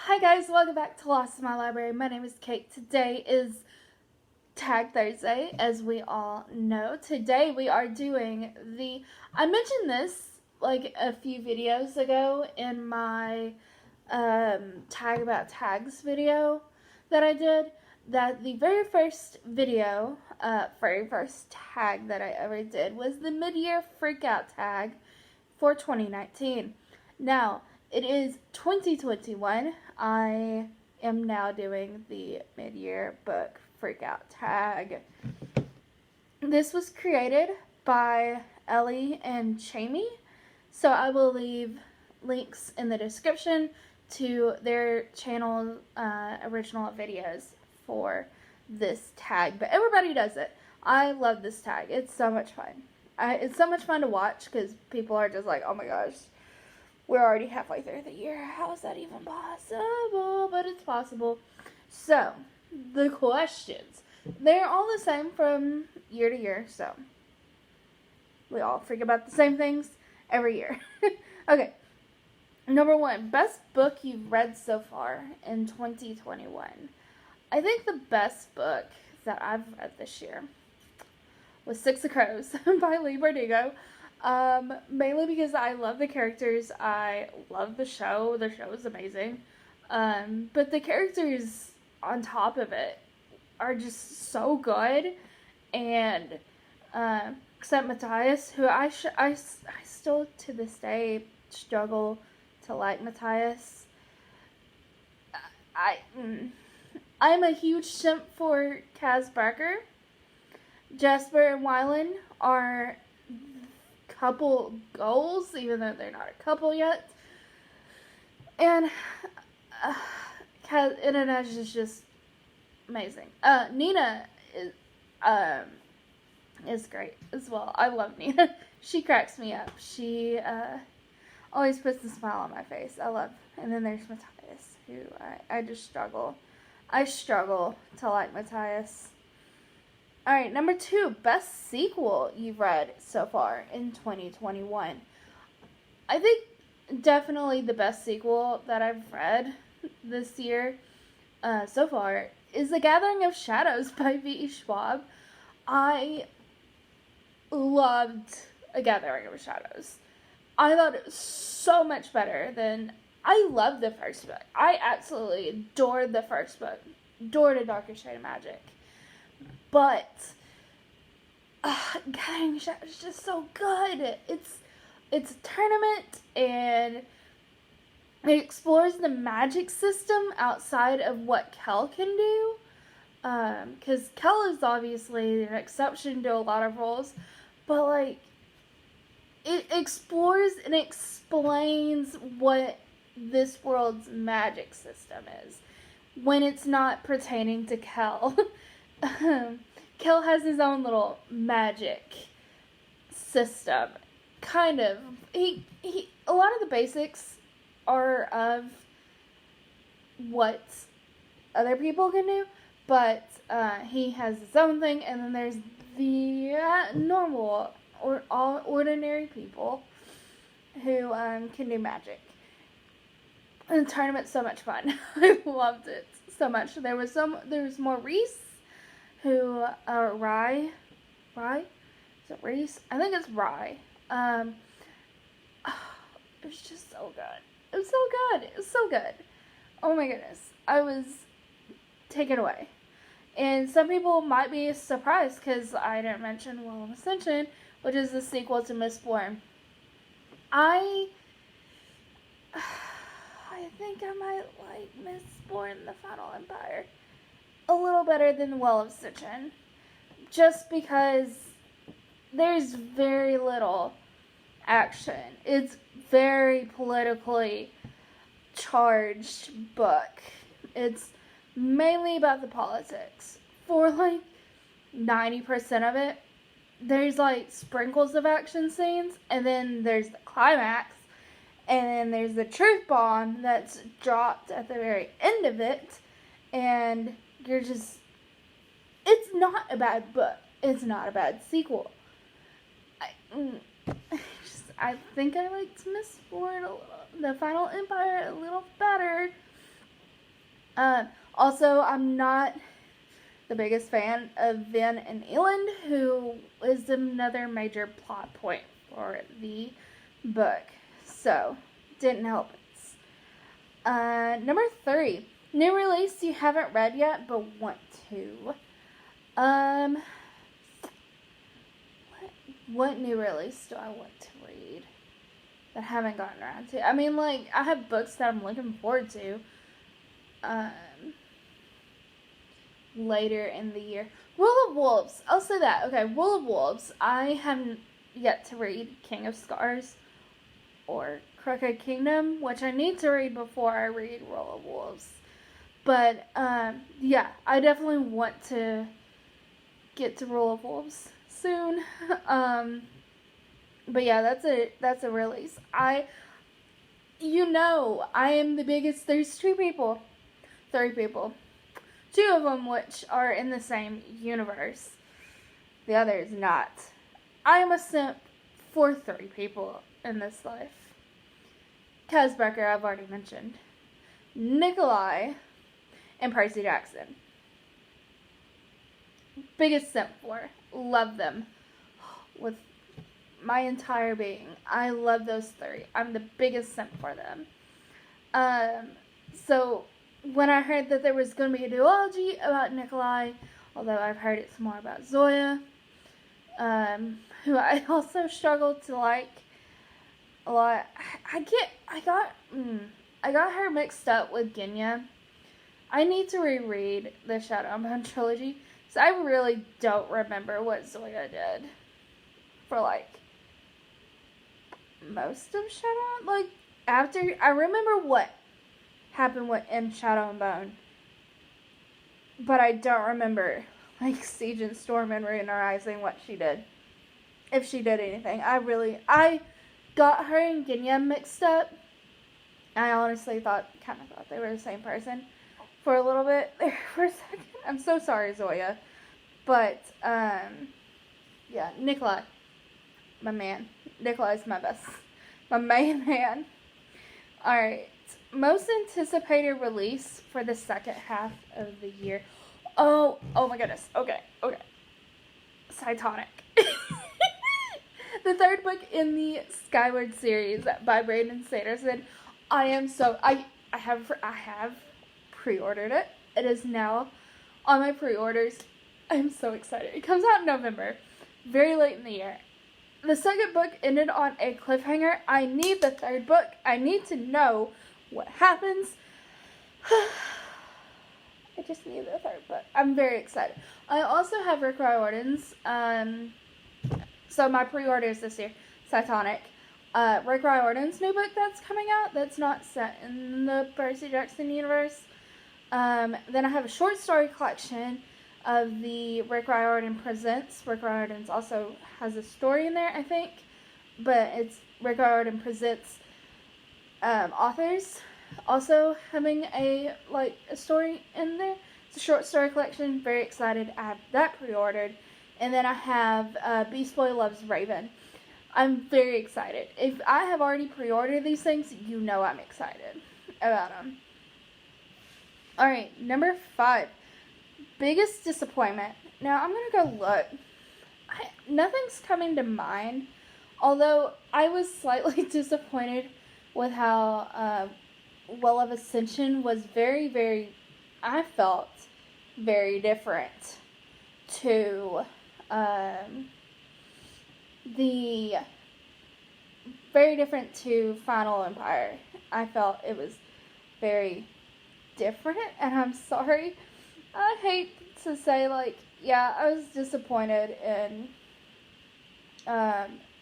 Hi guys, welcome back to Lost in My Library. My name is Kate. Today is Tag Thursday, as we all know. Today we are doing I mentioned this like a few videos ago in my tag about tags video that I did, that the very first tag that I ever did was the mid-year freakout tag for 2019. Now, it is 2021. I am now doing the mid-year book freakout tag. This was created by Ellie and Chami, so I will leave links in the description to their channel original videos for this tag. But everybody does it. I love this tag. It's so much fun. It's so much fun to watch because people are just like, oh my gosh, we're already halfway through the year. How is that even possible? But it's possible. So, the questions. They're all the same from year to year, so we all freak about the same things every year. Okay. Number 1, best book you've read so far in 2021. I think the best book that I've read this year was Six of Crows by Lee Bardugo. Mainly because I love the characters. I love the show. The show is amazing. But the characters on top of it are just so good. And, except Matthias, who I still to this day struggle to like Matthias. I'm a huge simp for Kaz Barker. Jasper and Wylan are couple goals, even though they're not a couple yet. And Internet is just amazing. Nina is great as well. I love Nina. She cracks me up. She always puts a smile on my face. I love. And then there's Matthias, who I just struggle. I struggle to like Matthias. Alright, number 2, best sequel you've read so far in 2021. I think definitely the best sequel that I've read this year so far is The Gathering of Shadows by V.E. Schwab. I loved A Gathering of Shadows. I thought it was so much better than... I loved the first book. I absolutely adored the first book. Adored A Darker Shade of Magic. But Gathering Shadows is just so good. It's a tournament, and it explores the magic system outside of what Kel can do. Because Kel is obviously an exception to a lot of rules, but like it explores and explains what this world's magic system is when it's not pertaining to Kel. Kel has his own little magic system, kind of. A lot of the basics are of what other people can do, but he has his own thing, and then there's the normal or all ordinary people who can do magic. And the tournament's so much fun. I loved it so much. There was Maurice, who Rye? Is it Reese? I think it's Rye. It was just so good. It was so good. It was so good. Oh my goodness. I was taken away. And some people might be surprised because I didn't mention Well of Ascension, which is the sequel to Mistborn. I think I might like Mistborn, The Final Empire, a little better than Well of Ascension. Just because there's very little action. It's very politically charged book. It's mainly about the politics. For like 90% of it, there's like sprinkles of action scenes, and then there's the climax, and then there's the truth bomb that's dropped at the very end of it, and you're just... It's not a bad book. It's not a bad sequel. I think I liked Mistborn The Final Empire a little better. Also, I'm not the biggest fan of Van and Eland, who is another major plot point for the book. So, didn't help it. Number 3. New release you haven't read yet, but want to. What new release do I want to read that I haven't gotten around to? I mean, like, I have books that I'm looking forward to. Later in the year. Will of Wolves. I'll say that. Okay, Will of Wolves. I haven't yet to read King of Scars or Crooked Kingdom, which I need to read before I read Will of Wolves. But, yeah, I definitely want to get to Will of Wolves soon. But yeah, that's a release. I am the biggest. There's 3 people. 2 of them which are in the same universe. The other is not. I am a simp for 3 people in this life. Kazbecker, I've already mentioned. Nikolai and Percy Jackson. Biggest simp for. Love them. With my entire being. I love those 3. I'm the biggest simp for them. So when I heard that there was going to be a duology about Nikolai, although I've heard it's more about Zoya, who I also struggled to like a lot. I got her mixed up with Genya. I need to reread the Shadow and Bone trilogy, so I really don't remember what Zoya did for like most of Shadow. Like after I remember what happened in Shadow and Bone, but I don't remember like Siege and Storm and Rune Rising what she did, if she did anything. I got her and Genya mixed up. I honestly kind of thought they were the same person for a little bit there for a second. I'm so sorry, Zoya, but yeah, Nikolai, my man. Nikolai's my main man. All right. Most anticipated release for the second half of the year. Oh my goodness. Okay. Psytonic. The 3rd book in the Skyward series by Brandon Sanderson. I have pre-ordered it. It is now on my pre-orders. I'm so excited. It comes out in November. Very late in the year. The 2nd book ended on a cliffhanger. I need the 3rd book. I need to know what happens. I just need the 3rd book. I'm very excited. I also have Rick Riordan's, so my pre-orders this year, Psytonic. Rick Riordan's new book that's coming out that's not set in the Percy Jackson universe. Then I have a short story collection of the Rick Riordan Presents. Rick Riordan's also has a story in there, I think. But it's Rick Riordan Presents authors also having a story in there. It's a short story collection. Very excited. I have that pre-ordered. And then I have Beast Boy Loves Raven. I'm very excited. If I have already pre-ordered these things, you know I'm excited about them. Alright, number 5. Biggest disappointment. Now, I'm going to go look. Nothing's coming to mind. Although, I was slightly disappointed with how Well of Ascension was very, very, I felt, very different to Final Empire. I felt it was very different, and I'm sorry. I hate to say, yeah, I was disappointed in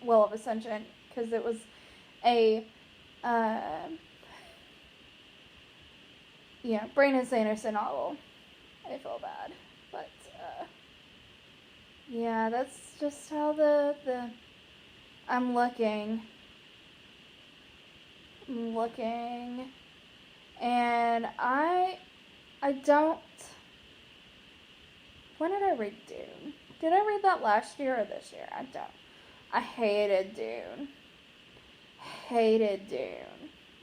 Will of Ascension, because it was a Brandon Sanderson novel. I feel bad, but yeah, that's just how I'm looking, and I don't. When did I read Dune? Did I read that last year or this year? I don't. I hated Dune.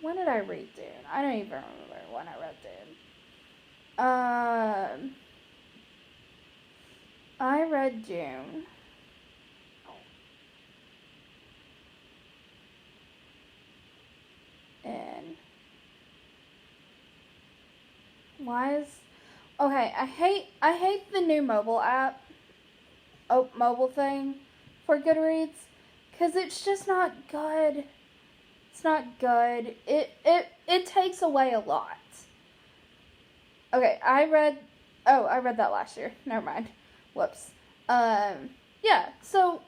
When did I read Dune? I don't even remember when I read Dune. I read Dune. And why is okay? I hate the new mobile app, mobile thing for Goodreads, because it's just not good. It's not good. It takes away a lot. Okay, I read that last year. Never mind. Whoops. Yeah, so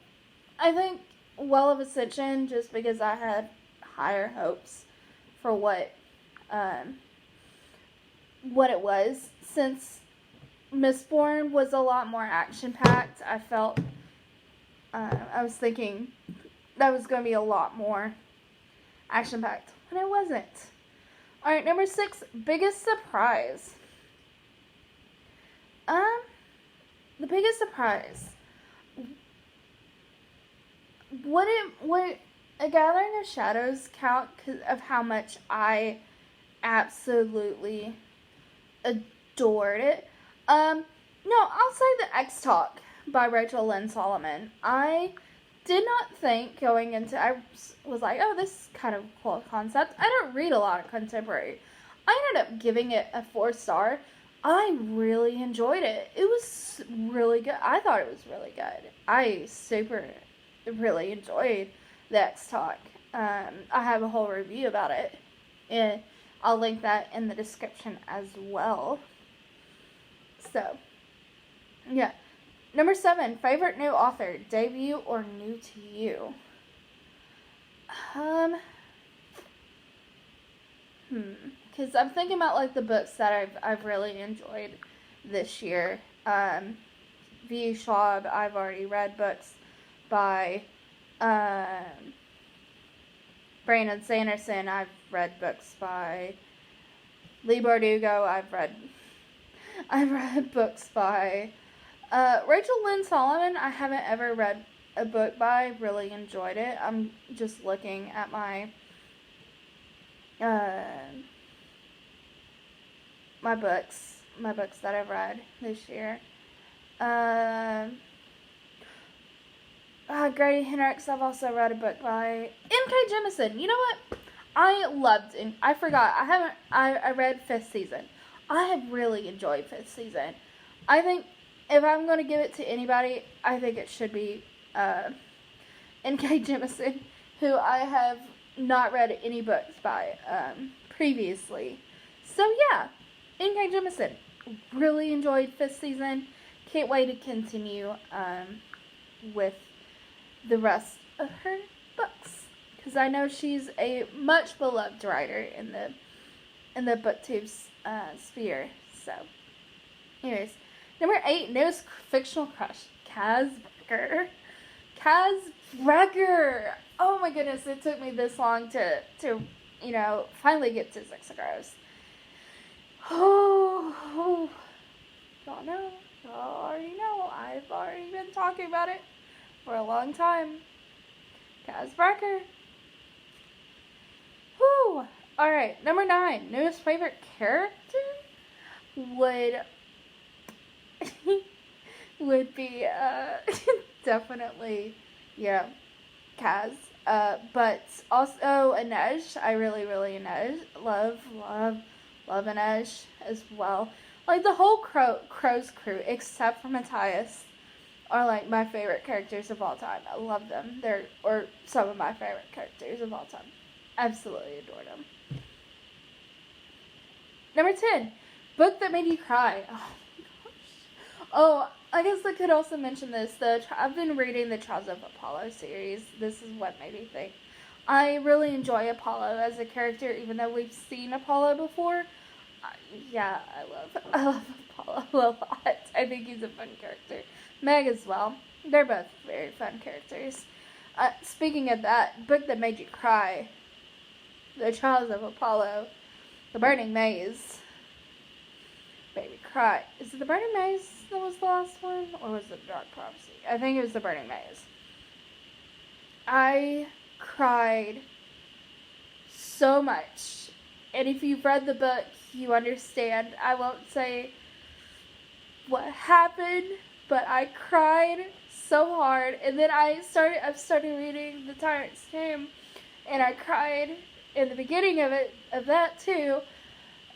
I think Well of Ascension, just because I had higher hopes for what it was, since Mistborn was a lot more action-packed. I felt, I was thinking that was going to be a lot more action-packed, and it wasn't. Alright, number 6, biggest surprise. The biggest surprise. Would A Gathering of Shadows count because of how much I absolutely adored it? No, I'll say the X Talk by Rachel Lynn Solomon. I did not think going into, I was like, oh, this is kind of a cool concept. I don't read a lot of contemporary. I ended up giving it a 4-star. I really enjoyed it. It was really good. I thought it was really good. I really enjoyed the X Talk. I have a whole review about it, and I'll link that in the description as well. So, yeah. Number 7, favorite new author, debut or new to you? Because I'm thinking about like the books that I've really enjoyed this year. V. Schwab, I've already read books by Brandon Sanderson. I've read books by Lee Bardugo. I've read books by Rachel Lynn Solomon. I haven't ever read a book by. Really enjoyed it. I'm just looking at my my books that I've read this year. Grady Hendrix, I've also read a book by M.K. Jemisin. You know what? I read 5th season. I have really enjoyed 5th season. I think if I'm going to give it to anybody, I think it should be N.K. Jemisin, who I have not read any books by previously. So yeah, N.K. Jemisin. Really enjoyed 5th season. Can't wait to continue with the rest of her books, because I know she's a much beloved writer in the booktube sphere. So, anyways, number 8, newest fictional crush, Kaz Brecker. Kaz Brecker. Oh my goodness, it took me this long to finally get to 6 of Crows. Oh, y'all know. Y'all already know. I've already been talking about it for a long time. Kaz Brecker. Whew. Alright, number 9. Newest favorite character would be definitely, yeah, Kaz. But also Inej. I really love Inej as well. Like, the whole Crow's crew, except for Matthias, are, like, my favorite characters of all time. I love them. They're some of my favorite characters of all time. Absolutely adore them. Number 10, book that made you cry. Oh, my gosh. Oh, I guess I could also mention this. I've been reading the Trials of Apollo series. This is what made me think. I really enjoy Apollo as a character, even though we've seen Apollo before. Yeah, I love Apollo a lot. I think he's a fun character. Meg as well. They're both very fun characters. Speaking of that, book that made you cry, The Trials of Apollo, The Burning Maze, made me cry. Is it The Burning Maze that was the last one, or was it Dark Prophecy? I think it was The Burning Maze. I cried so much. And if you've read the book, you understand. I won't say what happened, but I cried so hard. And then I've started reading The Tyrant's Tomb, and I cried in the beginning of that too.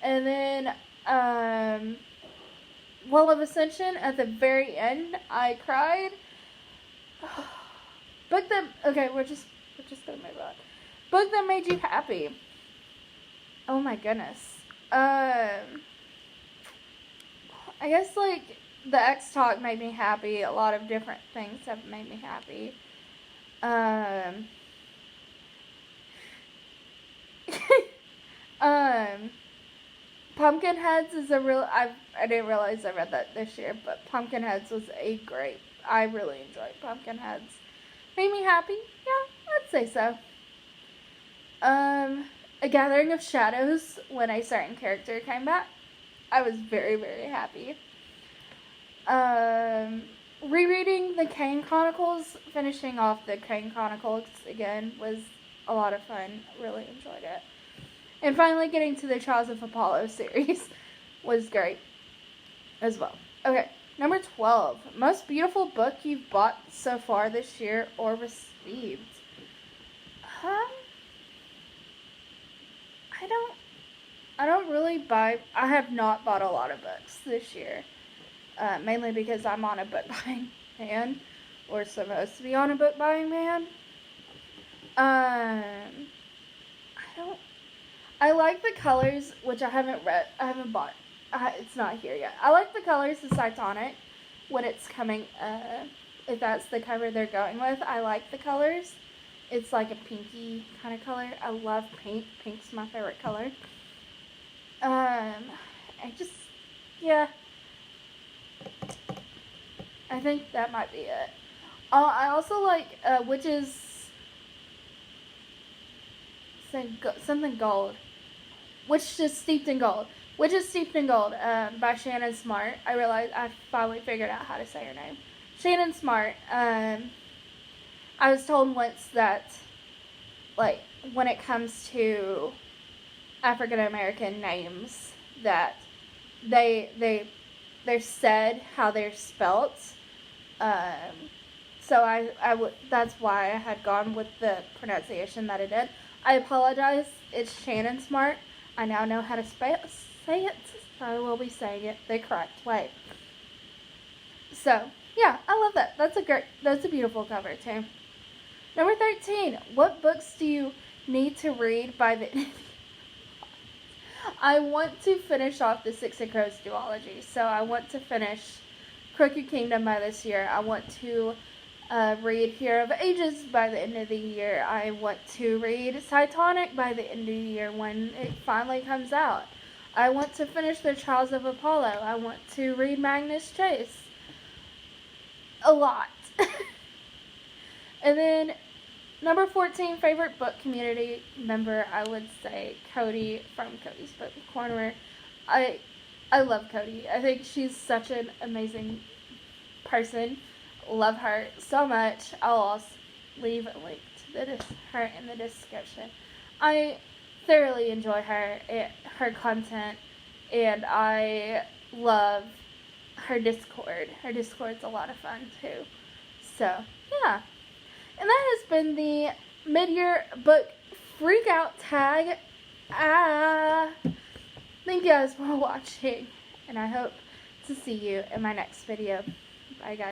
And then Wall of Ascension, at the very end, I cried. Book that, okay, we're just gonna move on. Book that made you happy. Oh my goodness. I guess, like, the X Talk made me happy. A lot of different things have made me happy. Pumpkinheads is a real, I didn't realize I read that this year, but Pumpkinheads was I really enjoyed Pumpkinheads. Made me happy? Yeah, I'd say so. A Gathering of Shadows, when a certain character came back, I was very, very happy. Rereading the Kane Chronicles, finishing off the Kane Chronicles again, was a lot of fun. Really enjoyed it. And finally getting to the Trials of Apollo series was great as well. Okay, number 12. Most beautiful book you've bought so far this year or received? I don't really buy, I have not bought a lot of books this year. Mainly because I'm on a book buying ban, or supposed to be on a book buying ban. I like the colors, which I haven't bought. It's not here yet. I like the colors of Psytonic when it's coming, if that's the cover they're going with. I like the colors. It's like a pinky kind of color. I love pink. Pink's my favorite color. Yeah. I think that might be it. I also like, something gold. Witch is Steeped in Gold. Witch is Steeped in Gold, by Shannon Smart. I realized I finally figured out how to say her name. Shannon Smart. I was told once that, like, when it comes to African American names, that they're said how they're spelt. So that's why I had gone with the pronunciation that I did. I apologize. It's Shannon Smart. I now know how to say it, so I will be saying it the correct way. So, yeah, I love that. That's a beautiful cover, too. Number 13. What books do you need to read by the end? I want to finish off the Six of Crows duology, so I want to finish Crooked Kingdom by this year. I want to read Hero of Ages by the end of the year. I want to read Psytonic by the end of the year when it finally comes out. I want to finish the Trials of Apollo. I want to read Magnus Chase. A lot. And then number 14, favorite book community member, I would say Cody from Cody's Book Corner. I love Cody. I think she's such an amazing person. Love her so much. I'll also leave a link to her in the description. I thoroughly enjoy her content, and I love her Discord. Her Discord's a lot of fun too. So, yeah. And that has been the mid-year book freakout tag. Thank you guys for watching, and I hope to see you in my next video. Bye, guys.